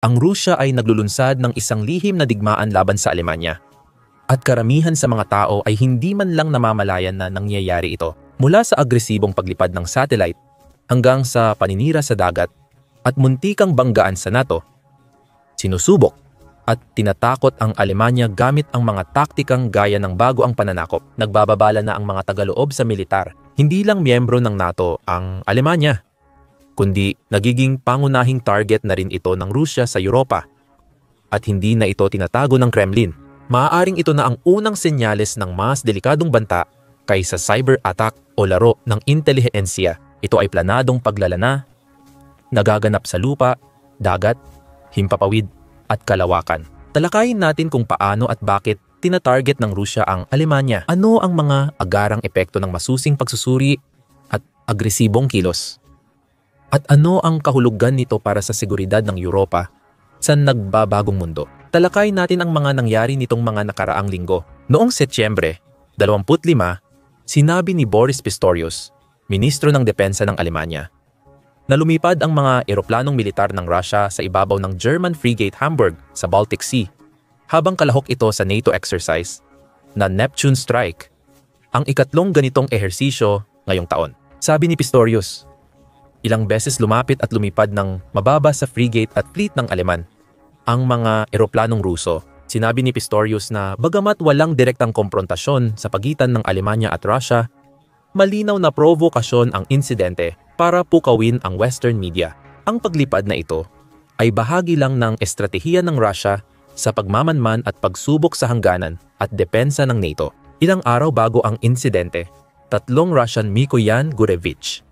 Ang Rusya ay naglulunsad ng isang lihim na digmaan laban sa Alemanya. At karamihan sa mga tao ay hindi man lang namamalayan na nangyayari ito. Mula sa agresibong paglipad ng satellite hanggang sa paninira sa dagat at muntikang banggaan sa NATO, sinusubok at tinatakot ang Alemanya gamit ang mga taktikang gaya ng bago ang pananakop. Nagbababala na ang mga tagaloob sa militar. Hindi lang miyembro ng NATO ang Alemanya, kundi nagiging pangunahing target na rin ito ng Rusya sa Europa. At hindi na ito tinatago ng Kremlin. Maaaring ito na ang unang senyales ng mas delikadong banta kaysa cyber attack o laro ng intelihensya. Ito ay planadong paglalana, nagaganap sa lupa, dagat, himpapawid at kalawakan. Talakayin natin kung paano at bakit tinatarget ng Rusya ang Alemanya. Ano ang mga agarang epekto ng masusing pagsusuri at agresibong kilos? At ano ang kahulugan nito para sa seguridad ng Europa sa nagbabagong mundo? Talakayin natin ang mga nangyari nitong mga nakaraang linggo. Noong Setyembre 25, sinabi ni Boris Pistorius, Ministro ng Depensa ng Alemanya, na lumipad ang mga eroplanong militar ng Russia sa ibabaw ng German frigate Hamburg sa Baltic Sea, habang kalahok ito sa NATO exercise na Neptune Strike, ang ikatlong ganitong ehersisyo ngayong taon. Sabi ni Pistorius, ilang beses lumapit at lumipad ng mababa sa frigate at fleet ng Aleman ang mga eroplanong Ruso. Sinabi ni Pistorius na bagamat walang direktang komprontasyon sa pagitan ng Alemanya at Russia, malinaw na provokasyon ang insidente para pukawin ang Western media. Ang paglipad na ito ay bahagi lang ng estratehiya ng Russia sa pagmamanman at pagsubok sa hangganan at depensa ng NATO. Ilang araw bago ang insidente, 3 Russian Mikoyan Gurevich,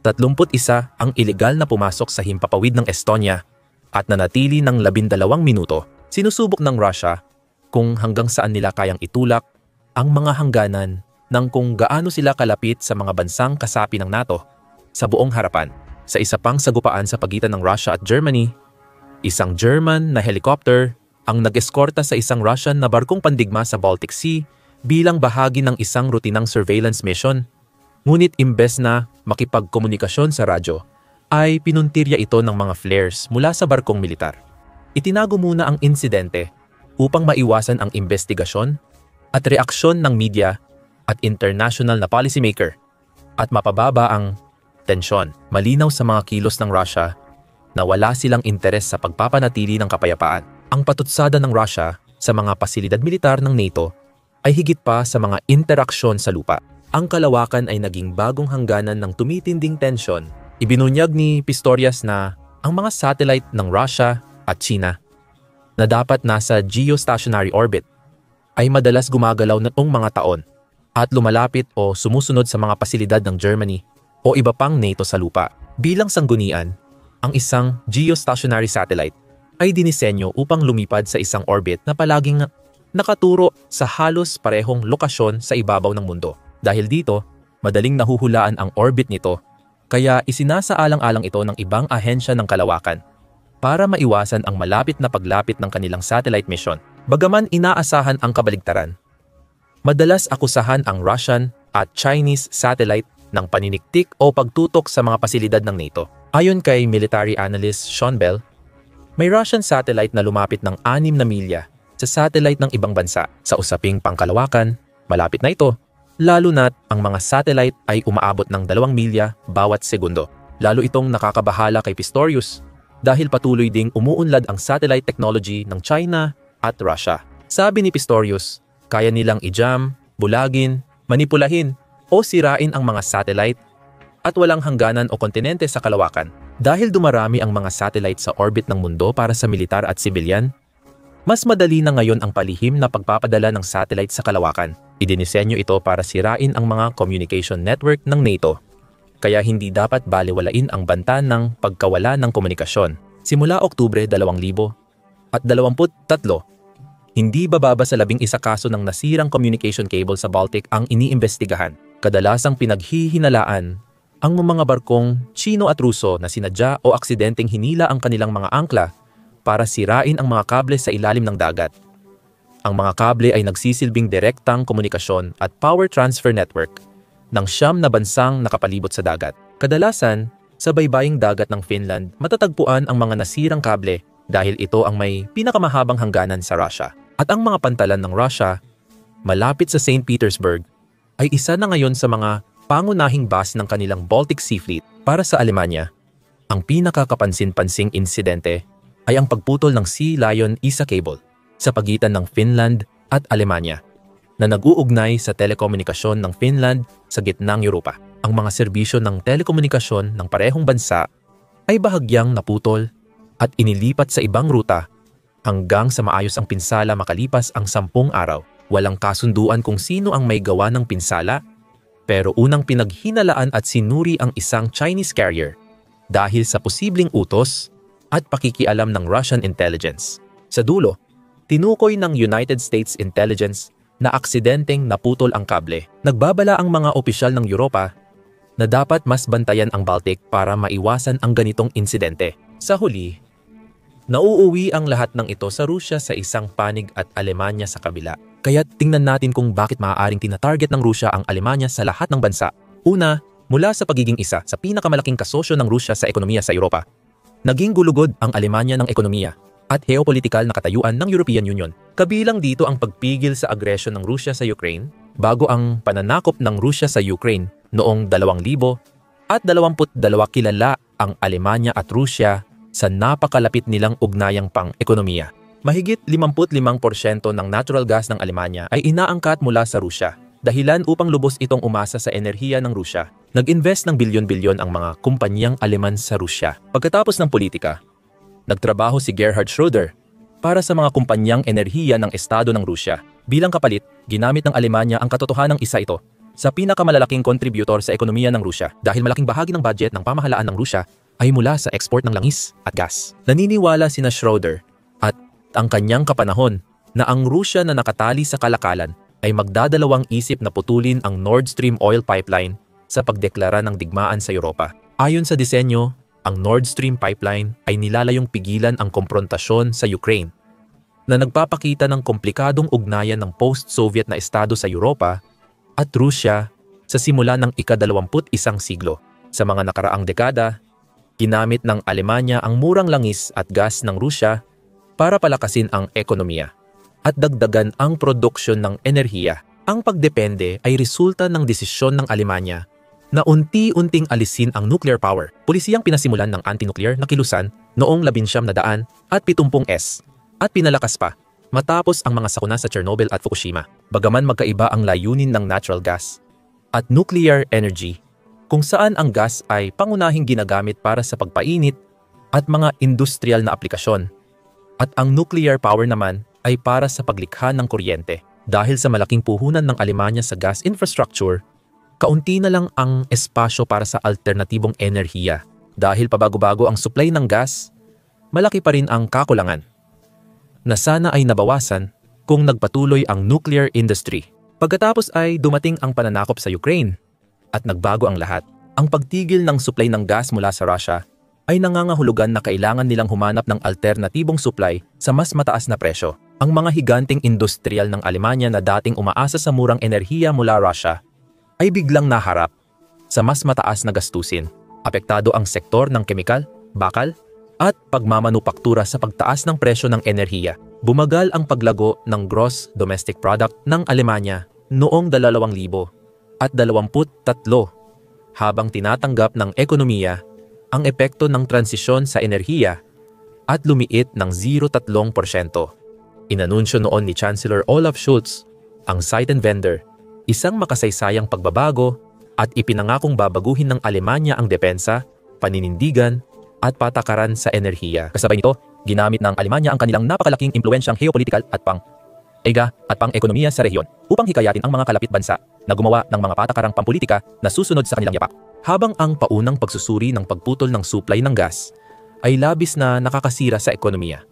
31 ang ilegal na pumasok sa himpapawid ng Estonia at nanatili ng 12 minuto. Sinusubok ng Russia kung hanggang saan nila kayang itulak ang mga hangganan ng kung gaano sila kalapit sa mga bansang kasapi ng NATO sa buong harapan. Sa isa pang sagupaan sa pagitan ng Russia at Germany, isang German na helicopter ang nag-eskorta sa isang Russian na barkong pandigma sa Baltic Sea bilang bahagi ng isang rutinang surveillance mission. Ngunit imbes na makipagkomunikasyon sa radyo, ay pinuntirya ito ng mga flares mula sa barkong militar. Itinago muna ang insidente upang maiwasan ang investigasyon at reaksyon ng media at international na policymaker at mapababa ang tensyon. Malinaw sa mga kilos ng Russia na wala silang interes sa pagpapanatili ng kapayapaan. Ang patutsada ng Russia sa mga pasilidad militar ng NATO ay higit pa sa mga interaksyon sa lupa. Ang kalawakan ay naging bagong hangganan ng tumitinding tensyon. Ibinunyag ni Pistorius na ang mga satellite ng Russia at China na dapat nasa geostationary orbit ay madalas gumagalaw noong mga taon at lumalapit o sumusunod sa mga pasilidad ng Germany o iba pang NATO sa lupa. Bilang sanggunian, ang isang geostationary satellite ay dinisenyo upang lumipad sa isang orbit na palaging nakaturo sa halos parehong lokasyon sa ibabaw ng mundo. Dahil dito, madaling nahuhulaan ang orbit nito, kaya isinasaalang-alang ito ng ibang ahensya ng kalawakan para maiwasan ang malapit na paglapit ng kanilang satellite mission. Bagaman inaasahan ang kabaligtaran, madalas akusahan ang Russian at Chinese satellite ng paniniktik o pagtutok sa mga pasilidad ng NATO. Ayon kay military analyst Sean Bell, may Russian satellite na lumapit ng 6 na milya sa satellite ng ibang bansa. Sa usaping pangkalawakan, malapit na ito, lalo na't ang mga satellite ay umaabot ng 2 milya bawat segundo. Lalo itong nakakabahala kay Pistorius dahil patuloy ding umuunlad ang satellite technology ng China at Russia. Sabi ni Pistorius, kaya nilang i-jam, bulagin, manipulahin o sirain ang mga satellite at walang hangganan o kontinente sa kalawakan. Dahil dumarami ang mga satellite sa orbit ng mundo para sa militar at sibilyan, mas madali na ngayon ang palihim na pagpapadala ng satellite sa kalawakan. Idinisenyo ito para sirain ang mga communication network ng NATO, kaya hindi dapat balewalain ang banta ng pagkawala ng komunikasyon. Simula Oktubre 2023, hindi bababa sa 11 kaso ng nasirang communication cable sa Baltic ang iniimbestigahan. Kadalasang pinaghihinalaan ang mga barkong Chino at Ruso na sinadya o aksidenteng hinila ang kanilang mga angkla para sirain ang mga kable sa ilalim ng dagat. Ang mga kable ay nagsisilbing direktang komunikasyon at power transfer network ng 9 na bansang nakapalibot sa dagat. Kadalasan, sa baybaying dagat ng Finland, matatagpuan ang mga nasirang kable dahil ito ang may pinakamahabang hangganan sa Russia. At ang mga pantalan ng Russia, malapit sa St. Petersburg, ay isa na ngayon sa mga pangunahing base ng kanilang Baltic Sea Fleet. Para sa Alemanya, ang pinakakapansin-pansing insidente ay ang pagputol ng Sea Lion ISA cable sa pagitan ng Finland at Alemanya na nag-uugnay sa telekomunikasyon ng Finland sa gitnang Europa. Ang mga serbisyo ng telekomunikasyon ng parehong bansa ay bahagyang naputol at inilipat sa ibang ruta hanggang sa maayos ang pinsala makalipas ang 10 araw. Walang kasunduan kung sino ang may gawa ng pinsala, pero unang pinaghinalaan at sinuri ang isang Chinese carrier dahil sa posibleng utos at pakikialam ng Russian intelligence. Sa dulo, tinukoy ng United States Intelligence na aksidenteng naputol ang kable. Nagbabala ang mga opisyal ng Europa na dapat mas bantayan ang Baltic para maiwasan ang ganitong insidente. Sa huli, nauuwi ang lahat ng ito sa Rusya sa isang panig at Alemanya sa kabila. Kaya tingnan natin kung bakit maaaring tina-target ng Rusya ang Alemanya sa lahat ng bansa. Una, mula sa pagiging isa sa pinakamalaking kasosyo ng Rusya sa ekonomiya sa Europa. Naging gulugod ang Alemanya ng ekonomiya at geopolitikal na katayuan ng European Union. Kabilang dito ang pagpigil sa agresyon ng Rusya sa Ukraine bago ang pananakop ng Rusya sa Ukraine noong 2022. Kilala ang Alemanya at Rusya sa napakalapit nilang ugnayang pang-ekonomiya. Mahigit 55% ng natural gas ng Alemanya ay inaangkat mula sa Rusya, dahilan upang lubos itong umasa sa enerhiya ng Rusya. Nag-invest ng bilyon-bilyon ang mga kumpanyang Aleman sa Rusya. Pagkatapos ng politika, nagtrabaho si Gerhard Schröder para sa mga kumpanyang enerhiya ng Estado ng Rusya. Bilang kapalit, ginamit ng Alemanya ang katotohanang isa ito sa pinakamalalaking contributor sa ekonomiya ng Rusya dahil malaking bahagi ng budget ng pamahalaan ng Rusya ay mula sa export ng langis at gas. Naniniwala sina Schröder at ang kanyang kapanahon na ang Rusya na nakatali sa kalakalan ay magdadalawang isip na putulin ang Nord Stream oil pipeline sa pagdeklara ng digmaan sa Europa. Ayon sa disenyo, ang Nord Stream pipeline ay nilalayong pigilan ang komprontasyon sa Ukraine na nagpapakita ng komplikadong ugnayan ng post-Soviet na estado sa Europa at Rusya sa simula ng ika-21 siglo. Sa mga nakaraang dekada, ginamit ng Alemanya ang murang langis at gas ng Rusya para palakasin ang ekonomiya at dagdagan ang produksyon ng enerhiya. Ang pagdepende ay resulta ng desisyon ng Alemanya na unti-unting alisin ang nuclear power. Pulisiyang pinasimulan ng anti-nuclear na kilusan noong 1970s at pinalakas pa matapos ang mga sakuna sa Chernobyl at Fukushima. Bagaman magkaiba ang layunin ng natural gas at nuclear energy, kung saan ang gas ay pangunahing ginagamit para sa pagpainit at mga industrial na aplikasyon, at ang nuclear power naman ay para sa paglikha ng kuryente. Dahil sa malaking puhunan ng Alemanya sa gas infrastructure, kaunti na lang ang espasyo para sa alternatibong enerhiya. Dahil pabago-bago ang supply ng gas, malaki pa rin ang kakulangan na sana ay nabawasan kung nagpatuloy ang nuclear industry. Pagkatapos ay dumating ang pananakop sa Ukraine at nagbago ang lahat. Ang pagtigil ng supply ng gas mula sa Russia ay nangangahulugan na kailangan nilang humanap ng alternatibong supply sa mas mataas na presyo. Ang mga higanteng industrial ng Alemanya na dating umaasa sa murang enerhiya mula Russia ay biglang naharap sa mas mataas na gastusin. Apektado ang sektor ng kemikal, bakal, at pagmamanupaktura sa pagtaas ng presyo ng enerhiya. Bumagal ang paglago ng gross domestic product ng Alemanya noong 2023 habang tinatanggap ng ekonomiya ang epekto ng transisyon sa enerhiya at lumiit ng 0.3%. Inanunsyo noon ni Chancellor Olaf Scholz ang Zeitenwende, isang makasaysayang pagbabago, at ipinangakong babaguhin ng Alemanya ang depensa, paninindigan at patakaran sa enerhiya. Kasabay nito, ginamit ng Alemanya ang kanilang napakalaking impluwensyang geopolitikal at pang-ekonomiya sa rehiyon upang hikayatin ang mga kalapit bansa na gumawa ng mga patakarang pampolitika na susunod sa kanilang yapak. Habang ang paunang pagsusuri ng pagputol ng supply ng gas ay labis na nakakasira sa ekonomiya,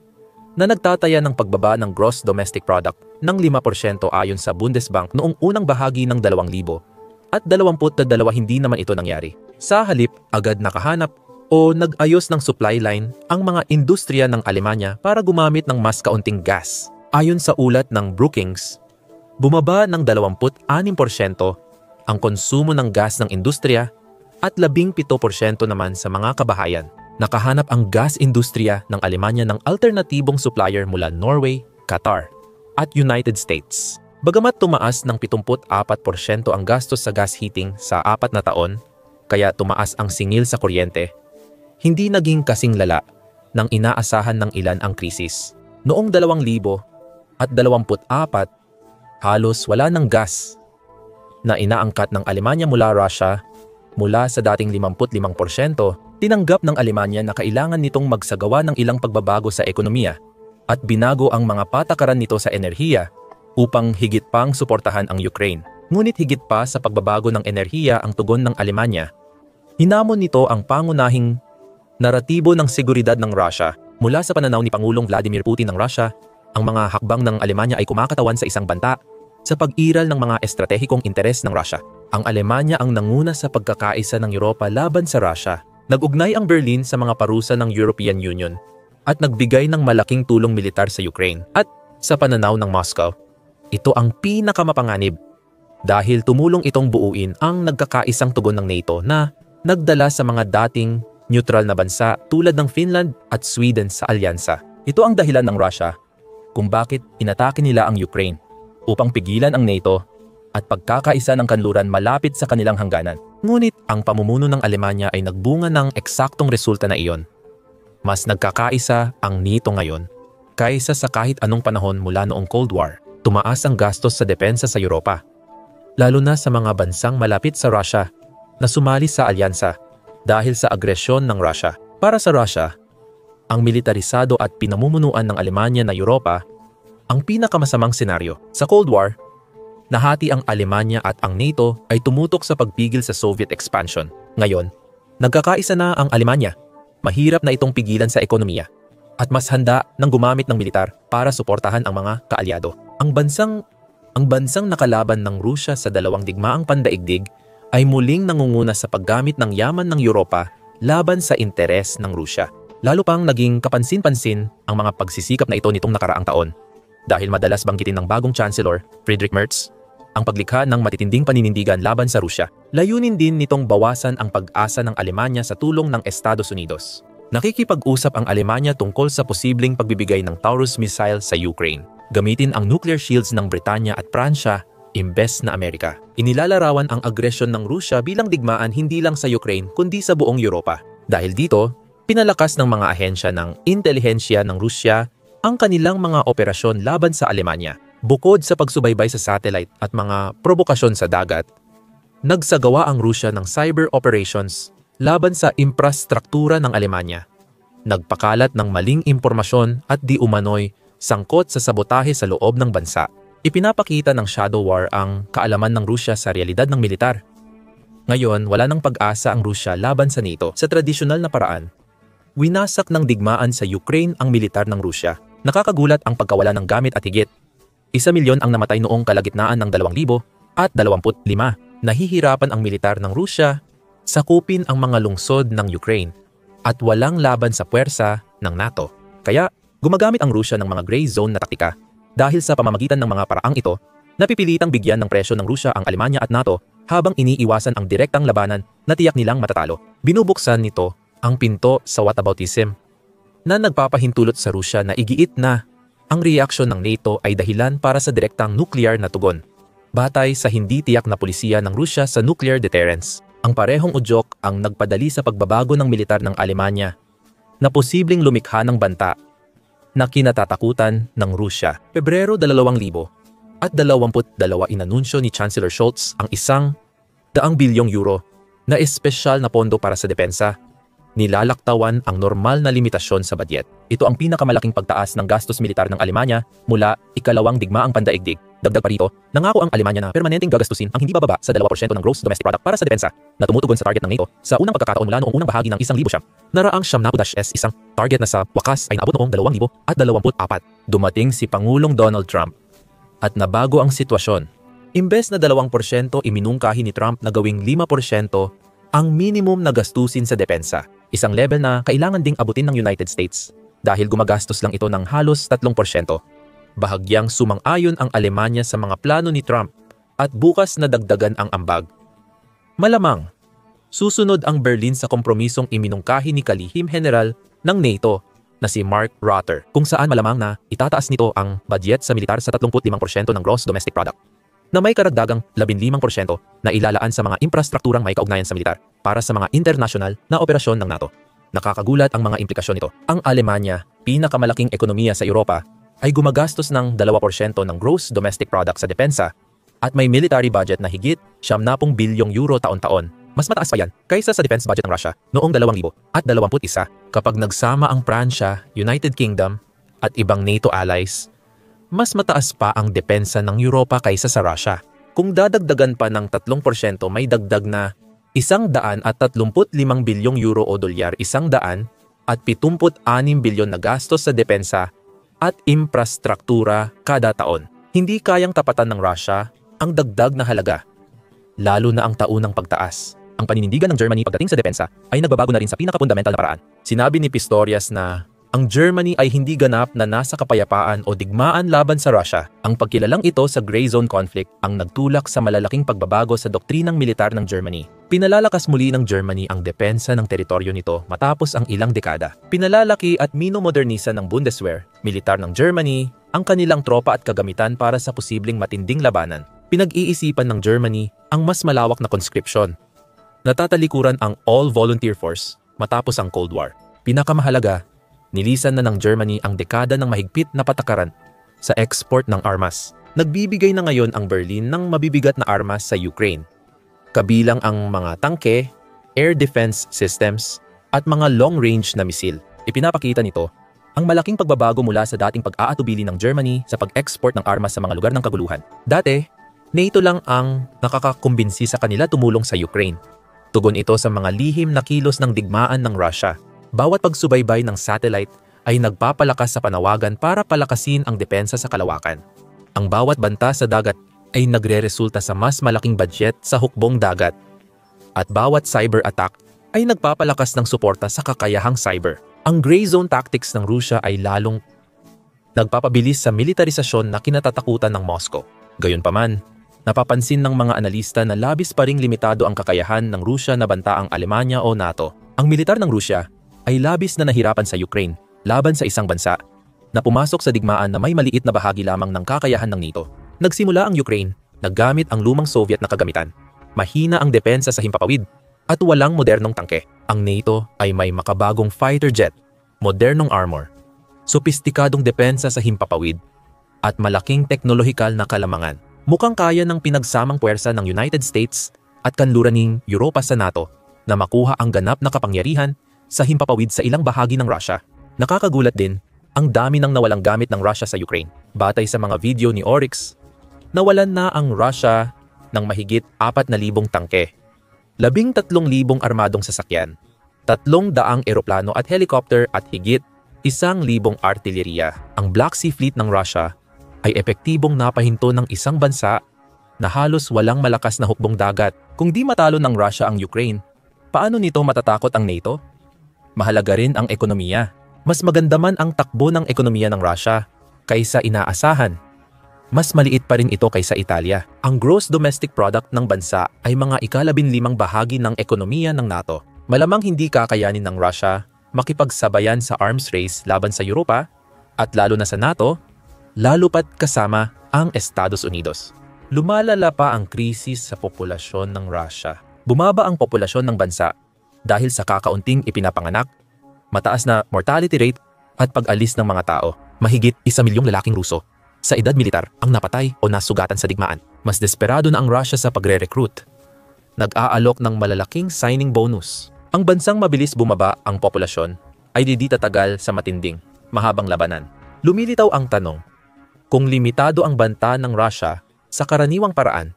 na nagtataya ng pagbaba ng gross domestic product ng 5% ayon sa Bundesbank noong unang bahagi ng 2000 at 22 hindi naman ito nangyari. Sa halip, agad nakahanap o nag-ayos ng supply line ang mga industriya ng Alemanya para gumamit ng mas kaunting gas. Ayon sa ulat ng Brookings, bumaba ng 26% ang konsumo ng gas ng industriya at 17% naman sa mga kabahayan. nakahanap ang gas industriya ng Alemanya ng alternatibong supplier mula Norway, Qatar, at United States. Bagamat tumaas ng 74% ang gastos sa gas heating sa 4 na taon, kaya tumaas ang singil sa kuryente, hindi naging kasing lala ng inaasahan ng ilan ang krisis. Noong 2024, halos wala ng gas na inaangkat ng Alemanya mula Russia. Mula sa dating 55%, tinanggap ng Alemanya na kailangan nitong magsagawa ng ilang pagbabago sa ekonomiya at binago ang mga patakaran nito sa enerhiya upang higit pang suportahan ang Ukraine. Ngunit higit pa sa pagbabago ng enerhiya ang tugon ng Alemanya, hinamon nito ang pangunahing naratibo ng seguridad ng Russia. Mula sa pananaw ni Pangulong Vladimir Putin ng Russia, ang mga hakbang ng Alemanya ay kumakatawan sa isang banta sa pag-iral ng mga estratehikong interes ng Russia. Ang Alemanya ang nanguna sa pagkakaisa ng Europa laban sa Russia. Nag-ugnay ang Berlin sa mga parusa ng European Union at nagbigay ng malaking tulong militar sa Ukraine. At sa pananaw ng Moscow, ito ang pinakamapanganib dahil tumulong itong buuin ang nagkakaisang tugon ng NATO na nagdala sa mga dating neutral na bansa tulad ng Finland at Sweden sa alyansa. Ito ang dahilan ng Russia kung bakit inatake nila ang Ukraine upang pigilan ang NATO at pagkakaisa ng kanluran malapit sa kanilang hangganan. Ngunit ang pamumuno ng Alemanya ay nagbunga ng eksaktong resulta na iyon. Mas nagkakaisa ang NATO ngayon kaysa sa kahit anong panahon mula noong Cold War. Tumaas ang gastos sa depensa sa Europa, lalo na sa mga bansang malapit sa Russia na sumali sa alyansa dahil sa agresyon ng Russia. Para sa Russia, ang militarisado at pinamumunuan ng Alemanya na Europa ang pinakamasamang senaryo. Sa Cold War, nahati ang Alemanya at ang NATO ay tumutok sa pagpigil sa Soviet expansion. Ngayon, nagkakaisa na ang Alemanya. Mahirap na itong pigilan sa ekonomiya at mas handa ng gumamit ng militar para suportahan ang mga kaalyado. Ang bansang nakalaban ng Rusya sa 2 digmaang pandaigdig ay muling nangunguna sa paggamit ng yaman ng Europa laban sa interes ng Rusya. Lalo pang naging kapansin-pansin ang mga pagsisikap na ito nitong nakaraang taon dahil madalas banggitin ng bagong Chancellor, Friedrich Merz, ang paglikha ng matitinding paninindigan laban sa Rusya. Layunin din nitong bawasan ang pag-asa ng Alemanya sa tulong ng Estados Unidos. Nakikipag-usap ang Alemanya tungkol sa posibleng pagbibigay ng Taurus missile sa Ukraine. Gamitin ang nuclear shields ng Britanya at Pransya imbes na Amerika. Inilalarawan ang agresyon ng Rusya bilang digmaan hindi lang sa Ukraine kundi sa buong Europa. Dahil dito, pinalakas ng mga ahensya ng intelihensya ng Rusya ang kanilang mga operasyon laban sa Alemanya. Bukod sa pagsubaybay sa satellite at mga provokasyon sa dagat, nagsagawa ang Rusya ng cyber operations laban sa infrastruktura ng Alemanya. Nagpakalat ng maling impormasyon at di umano'y sangkot sa sabotahe sa loob ng bansa. Ipinapakita ng shadow war ang kaalaman ng Rusya sa realidad ng militar. Ngayon, wala nang pag-asa ang Rusya laban sa NATO. Sa tradisyonal na paraan, winasak ng digmaan sa Ukraine ang militar ng Rusya. Nakakagulat ang pagkawala ng gamit at higit 1,000,000 ang namatay noong kalagitnaan ng 2025. Nahihirapan ang militar ng Rusya sakupin ang mga lungsod ng Ukraine at walang laban sa puwersa ng NATO. Kaya gumagamit ang Rusya ng mga gray zone na taktika. Dahil sa pamamagitan ng mga paraang ito, napipilitang bigyan ng presyo ng Rusya ang Alemanya at NATO habang iniiwasan ang direktang labanan na tiyak nilang matatalo. Binubuksan nito ang pinto sa whataboutism na nagpapahintulot sa Rusya na igiit na ang reaksyon ng NATO ay dahilan para sa direktang nuclear na tugon. Batay sa hindi tiyak na pulisiya ng Rusya sa nuclear deterrence, ang parehong udyok ang nagpadali sa pagbabago ng militar ng Alemanya na posibleng lumikha ng banta na kinatatakutan ng Rusya. Pebrero 2022 inanunsyo ni Chancellor Scholz ang €100 bilyong na espesyal na pondo para sa depensa. Nilalaktawan ang normal na limitasyon sa budget. Ito ang pinakamalaking pagtaas ng gastos militar ng Alemanya mula ikalawang digmaang pandaigdig. Dagdag pa rito, nangako ang Alemanya na permanenteng gagastusin ang hindi bababa sa 2% ng gross domestic product para sa depensa na tumutugon sa target ng NATO sa unang pagkakataon mula noong unang bahagi ng 1,000. Naraang isang target na sa wakas ay naabot noong 2024. Dumating si Pangulong Donald Trump at nabago ang sitwasyon. Imbes na 2%, iminungkahi ni Trump na gawing 5% ang minimum na gastusin sa depensa. Isang level na kailangan ding abutin ng United States dahil gumagastos lang ito ng halos 3%. Bahagyang sumang-ayon ang Alemanya sa mga plano ni Trump at bukas na dagdagan ang ambag. Malamang, Susunod ang Berlin sa kompromisong iminungkahi ni Kalihim General ng NATO na si Mark Rutte, kung saan malamang na itataas nito ang budget sa militar sa 35% ng gross domestic product, na may karagdagang 15% na ilalaan sa mga infrastrukturang may kaugnayan sa militar para sa mga international na operasyon ng NATO. Nakakagulat ang mga implikasyon nito. Ang Alemanya, pinakamalaking ekonomiya sa Europa, ay gumagastos ng 2% ng gross domestic product sa depensa at may military budget na higit 70 bilyong euro taon-taon. Mas mataas pa yan kaysa sa defense budget ng Russia noong 2021. Kapag nagsama ang Pransya, United Kingdom at ibang NATO allies, mas mataas pa ang depensa ng Europa kaysa sa Russia. Kung dadagdagan pa ng 3%, may dagdag na 135 bilyong euro o dolyar, 176 bilyon na gastos sa depensa at infrastruktura kada taon. Hindi kayang tapatan ng Russia ang dagdag na halaga, lalo na ang taunang pagtaas. Ang paninindigan ng Germany pagdating sa depensa ay nagbabago na rin sa pinaka-fundamental na paraan. Sinabi ni Pistorius na ang Germany ay hindi ganap na nasa kapayapaan o digmaan laban sa Russia. Ang pagkilalang ito sa gray zone conflict ang nagtulak sa malalaking pagbabago sa doktrinang militar ng Germany. Pinalalakas muli ng Germany ang depensa ng teritoryo nito matapos ang ilang dekada. Pinalalaki at minomodernisa ng Bundeswehr, militar ng Germany, ang kanilang tropa at kagamitan para sa posibleng matinding labanan. Pinag-iisipan ng Germany ang mas malawak na conscription. Natatalikuran ang all-volunteer force matapos ang Cold War. Pinakamahalaga, nilisan na ng Germany ang dekada ng mahigpit na patakaran sa export ng armas. Nagbibigay na ngayon ang Berlin ng mabibigat na armas sa Ukraine, kabilang ang mga tangke, air defense systems, at mga long-range na misil. Ipinapakita nito ang malaking pagbabago mula sa dating pag-aatubili ng Germany sa pag-export ng armas sa mga lugar ng kaguluhan. Dati, NATO lang ang nakakakumbinsi sa kanila tumulong sa Ukraine. Tugon ito sa mga lihim na kilos ng digmaan ng Russia. Bawat pagsubaybay ng satellite ay nagpapalakas sa panawagan para palakasin ang depensa sa kalawakan. Ang bawat banta sa dagat ay nagreresulta sa mas malaking budget sa hukbong dagat. At bawat cyber attack ay nagpapalakas ng suporta sa kakayahang cyber. Ang gray zone tactics ng Russia ay lalong nagpapabilis sa militarisasyon na kinatatakutan ng Moscow. Gayunpaman, napapansin ng mga analista na labis pa ring limitado ang kakayahan ng Russia na banta ang Alemanya o NATO. Ang militar ng Russia ay labis na nahirapan sa Ukraine laban sa isang bansa na pumasok sa digmaan na may maliit na bahagi lamang ng kakayahan ng NATO. Nagsimula ang Ukraine, naggamit ang lumang Soviet na kagamitan. Mahina ang depensa sa himpapawid at walang modernong tangke. Ang NATO ay may makabagong fighter jet, modernong armor, sopistikadong depensa sa himpapawid at malaking teknolohikal na kalamangan. Mukhang kaya ng pinagsamang puwersa ng United States at kanluraning Europa sa NATO na makuha ang ganap na kapangyarihan sa himpapawid sa ilang bahagi ng Russia. Nakakagulat din ang dami ng nawalang gamit ng Russia sa Ukraine. Batay sa mga video ni Oryx, nawalan na ang Russia ng mahigit 4,000 tangke, 13,000 armadong sasakyan, 300 eroplano at helicopter at higit 1,000 artilleriya. Ang Black Sea Fleet ng Russia ay epektibong napahinto ng isang bansa na halos walang malakas na hukbong dagat. Kung di matalo ng Russia ang Ukraine, paano nito matatakot ang NATO? Mahalaga rin ang ekonomiya. Mas maganda man ang takbo ng ekonomiya ng Russia kaysa inaasahan. Mas maliit pa rin ito kaysa Italia. Ang gross domestic product ng bansa ay mga ika-15 bahagi ng ekonomiya ng NATO. Malamang hindi kakayanin ng Russia makipagsabayan sa arms race laban sa Europa at lalo na sa NATO, lalo pat kasama ang Estados Unidos. Lumalala pa ang krisis sa populasyon ng Russia. Bumaba ang populasyon ng bansa dahil sa kakaunting ipinapanganak, mataas na mortality rate at pag-alis ng mga tao. Mahigit 1 milyong lalaking Ruso sa edad militar ang napatay o nasugatan sa digmaan. Mas desperado na ang Russia sa pagre-recruit. Nag-aalok ng malalaking signing bonus. Ang bansang mabilis bumaba ang populasyon ay di tatagal sa matinding, mahabang labanan. Lumilitaw ang tanong, kung limitado ang banta ng Russia sa karaniwang paraan,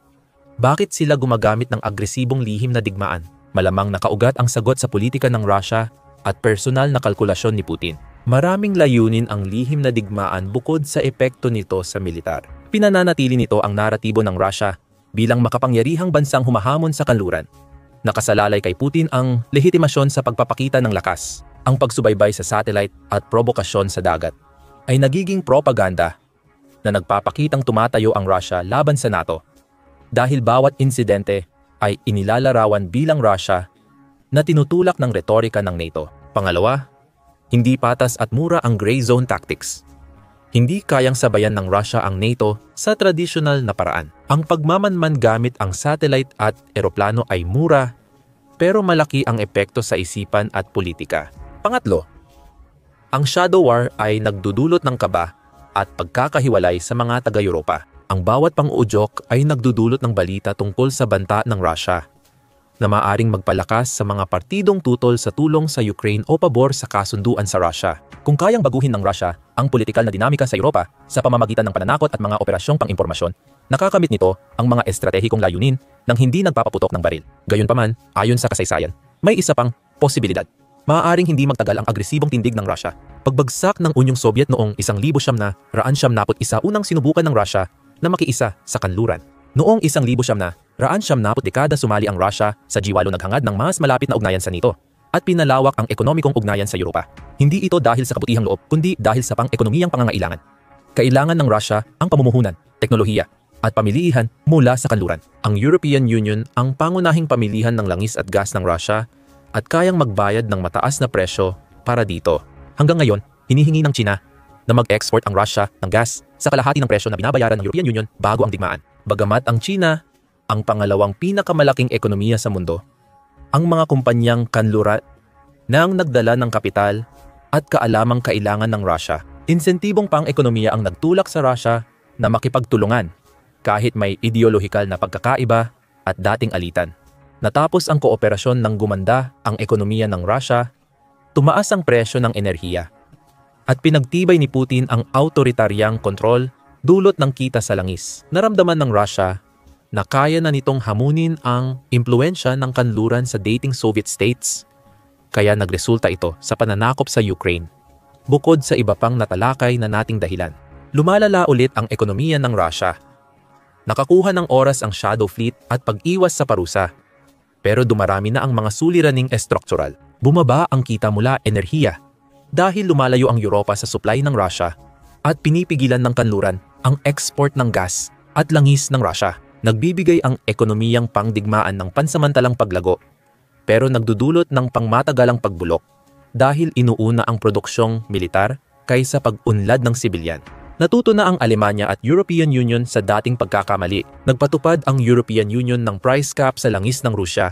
bakit sila gumagamit ng agresibong lihim na digmaan? Malamang nakaugat ang sagot sa politika ng Russia at personal na kalkulasyon ni Putin. Maraming layunin ang lihim na digmaan bukod sa epekto nito sa militar. Pinananatili nito ang naratibo ng Russia bilang makapangyarihang bansang humahamon sa kanluran. Nakasalalay kay Putin ang lehitimasyon sa pagpapakita ng lakas. Ang pagsubaybay sa satellite at provokasyon sa dagat ay nagiging propaganda na nagpapakitang tumatayo ang Russia laban sa NATO. Dahil bawat insidente ay inilalarawan bilang Russia na tinutulak ng retorika ng NATO. Pangalawa, hindi patas at mura ang gray zone tactics. Hindi kayang sabayan ng Russia ang NATO sa tradisyonal na paraan. Ang pagmamanman gamit ang satellite at eroplano ay mura, pero malaki ang epekto sa isipan at politika. Pangatlo, ang shadow war ay nagdudulot ng kaba at pagkakahiwalay sa mga taga-Europa. Ang bawat pang-uudyok ay nagdudulot ng balita tungkol sa banta ng Russia na maaring magpalakas sa mga partidong tutol sa tulong sa Ukraine o pabor sa kasunduan sa Russia. Kung kayang baguhin ng Russia ang politikal na dinamika sa Europa sa pamamagitan ng pananakot at mga operasyong pang-impormasyon, nakakamit nito ang mga estratehikong layunin nang hindi nagpapaputok ng baril. Gayunpaman, ayon sa kasaysayan, may isa pang posibilidad. Maaaring hindi magtagal ang agresibong tindig ng Russia. Pagbagsak ng Unyong Soviet noong 1991, unang sinubukan ng Russia na makiisa sa kanluran. Noong 1990, dekada sumali ang Russia sa G8 naghangad ng mas malapit na ugnayan sa NATO at pinalawak ang ekonomikong ugnayan sa Europa. Hindi ito dahil sa kabutihang loob, kundi dahil sa pang-ekonomiyang pangangailangan. Kailangan ng Russia ang pamumuhunan, teknolohiya at pamilihan mula sa kanluran. Ang European Union ang pangunahing pamilihan ng langis at gas ng Russia at kayang magbayad ng mataas na presyo para dito. Hanggang ngayon, hinihingi ng China na mag-export ang Russia ng gas sa kalahati ng presyo na binabayaran ng European Union bago ang digmaan. Bagamat ang China ang pangalawang pinakamalaking ekonomiya sa mundo, ang mga kumpanyang kanluran nang nagdala ng kapital at kaalamang kailangan ng Russia. Insentibong pang-ekonomiya ang nagtulak sa Russia na makipagtulungan kahit may ideolohikal na pagkakaiba at dating alitan. Natapos ang kooperasyon ng gumanda ang ekonomiya ng Russia, tumaas ang presyo ng enerhiya, at pinagtibay ni Putin ang autoritaryang kontrol dulot ng kita sa langis. Naramdaman ng Russia na kaya na nitong hamunin ang impluensya ng kanluran sa dating Soviet states, kaya nagresulta ito sa pananakop sa Ukraine. Bukod sa iba pang natalakay na nating dahilan, lumalala ulit ang ekonomiya ng Russia. Nakakuha ng oras ang Shadow Fleet at pag-iwas sa parusa, pero dumarami na ang mga suliraning estruktural. Bumaba ang kita mula enerhiya dahil lumalayo ang Europa sa supply ng Russia at pinipigilan ng kanluran ang export ng gas at langis ng Russia. Nagbibigay ang ekonomiyang pangdigmaan ng pansamantalang paglago, pero nagdudulot ng pangmatagalang pagbulok dahil inuuna ang produksyong militar kaysa pag-unlad ng sibilyan. Natuto na ang Alemanya at European Union sa dating pagkakamali. Nagpatupad ang European Union ng price cap sa langis ng Rusya,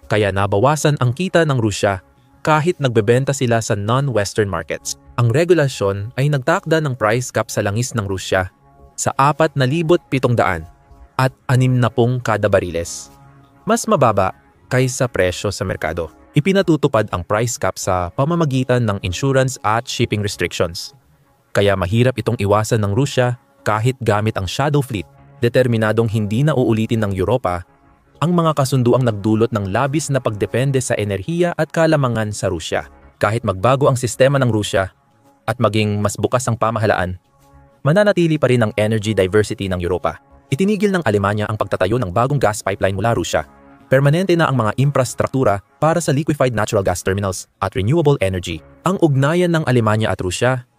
kaya nabawasan ang kita ng Rusya kahit nagbebenta sila sa non-Western markets. Ang regulasyon ay nagtakda ng price cap sa langis ng Rusya sa 4,700 at 60 kada bariles, mas mababa kaysa presyo sa merkado. Ipinatutupad ang price cap sa pamamagitan ng insurance at shipping restrictions, kaya mahirap itong iwasan ng Rusya kahit gamit ang Shadow Fleet. Determinadong hindi na uulitin ng Europa ang mga kasunduang nagdulot ng labis na pagdepende sa enerhiya at kalamangan sa Rusya. Kahit magbago ang sistema ng Rusya at maging mas bukas ang pamahalaan, mananatili pa rin ang energy diversity ng Europa. Itinigil ng Alemanya ang pagtatayo ng bagong gas pipeline mula Rusya. Permanente na ang mga infrastruktura para sa liquefied natural gas terminals at renewable energy. Ang ugnayan ng Alemanya at Rusya,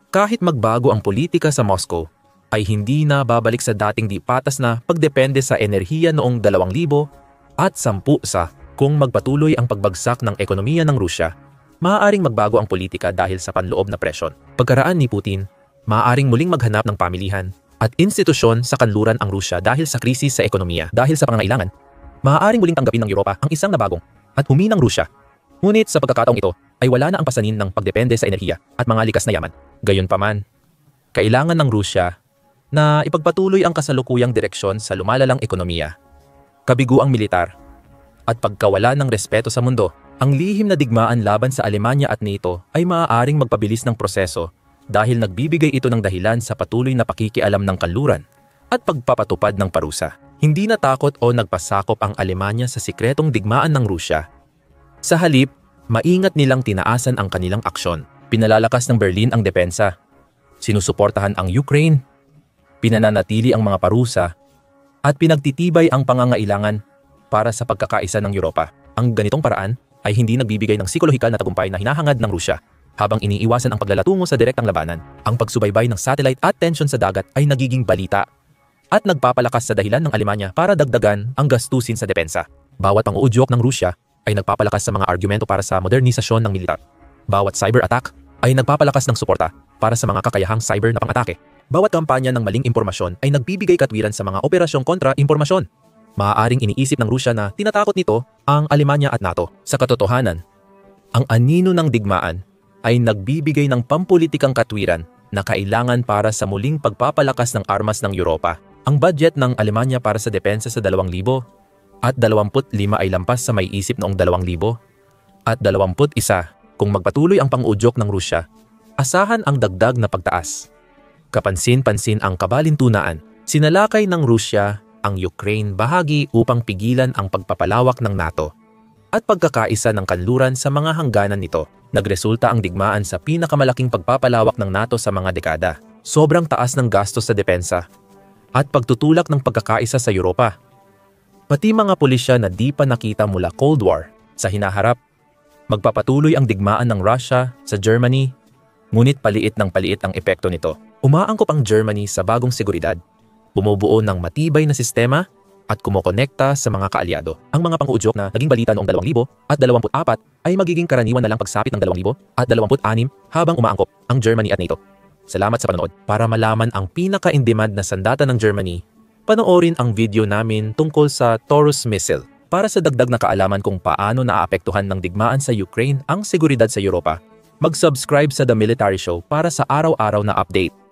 kahit magbago ang politika sa Moscow, ay hindi na babalik sa dating di patas na pagdepende sa enerhiya noong 2010 at 10 sa kung magpatuloy ang pagbagsak ng ekonomiya ng Rusya. Maaaring magbago ang politika dahil sa panloob na presyon. Pagkaraan ni Putin, maaaring muling maghanap ng pamilihan at institusyon sa kanluran ang Rusya dahil sa krisis sa ekonomiya. Dahil sa pangangailangan, maaaring muling tanggapin ng Europa ang isang nabagong at huminang Rusya. Ngunit sa pagkakataong ito ay wala na ang pasanin ng pagdepende sa enerhiya at mga likas na yaman. Gayunpaman, kailangan ng Rusya na ipagpatuloy ang kasalukuyang direksyon sa lumalalang ekonomiya, kabiguang militar, at pagkawala ng respeto sa mundo. Ang lihim na digmaan laban sa Alemanya at NATO ay maaaring magpabilis ng proseso dahil nagbibigay ito ng dahilan sa patuloy na pakikialam ng kanluran at pagpapatupad ng parusa. Hindi natakot o nagpasakop ang Alemanya sa sikretong digmaan ng Rusya. Sa halip, maingat nilang tinaasan ang kanilang aksyon. Pinalalakas ng Berlin ang depensa, sinusuportahan ang Ukraine, pinananatili ang mga parusa, at pinagtitibay ang pangangailangan para sa pagkakaisa ng Europa. Ang ganitong paraan ay hindi nagbibigay ng psikolohikal na tagumpay na hinahangad ng Rusya. Habang iniiwasan ang paglalatungo sa direktang labanan, ang pagsubaybay ng satellite at tensyon sa dagat ay nagiging balita at nagpapalakas sa dahilan ng Alemanya para dagdagan ang gastusin sa depensa. Bawat pang-uudyok ng Rusya ay nagpapalakas sa mga argumento para sa modernisasyon ng militar. Bawat cyber attack ay nagpapalakas ng suporta para sa mga kakayahang cyber na pang-atake. Bawat kampanya ng maling impormasyon ay nagbibigay katwiran sa mga operasyong kontra-impormasyon. Maaaring iniisip ng Rusya na tinatakot nito ang Alemanya at NATO. Sa katotohanan, ang anino ng digmaan ay nagbibigay ng pampulitikang katwiran na kailangan para sa muling pagpapalakas ng armas ng Europa. Ang budget ng Alemanya para sa depensa sa 2000 at 25 ay lampas sa may isip noong 2000 at 21 kung magpatuloy ang pang-udyok ng Rusya. Asahan ang dagdag na pagtaas. Kapansin-pansin ang kabalintunaan. Sinalakay ng Rusya ang Ukraine bahagi upang pigilan ang pagpapalawak ng NATO at pagkakaisa ng kanluran sa mga hangganan nito. Nagresulta ang digmaan sa pinakamalaking pagpapalawak ng NATO sa mga dekada. Sobrang taas ng gastos sa depensa at pagtutulak ng pagkakaisa sa Europa. Pati mga pulisya na di pa nakita mula Cold War sa hinaharap. Magpapatuloy ang digmaan ng Russia sa Germany, ngunit paliit ng paliit ang epekto nito. Umaangkop ang Germany sa bagong seguridad, bumubuo ng matibay na sistema at kumokonekta sa mga kaalyado. Ang mga pang-uudyok na naging balita noong 2024 ay magiging karaniwan na lang pagsapit ng 2026 habang umaangkop ang Germany at NATO. Salamat sa panonood. Para malaman ang pinaka-in-demand na sandata ng Germany, panoorin ang video namin tungkol sa Taurus missile. Para sa dagdag na kaalaman kung paano naaapektuhan ng digmaan sa Ukraine ang seguridad sa Europa, mag-subscribe sa The Military Show para sa araw-araw na update.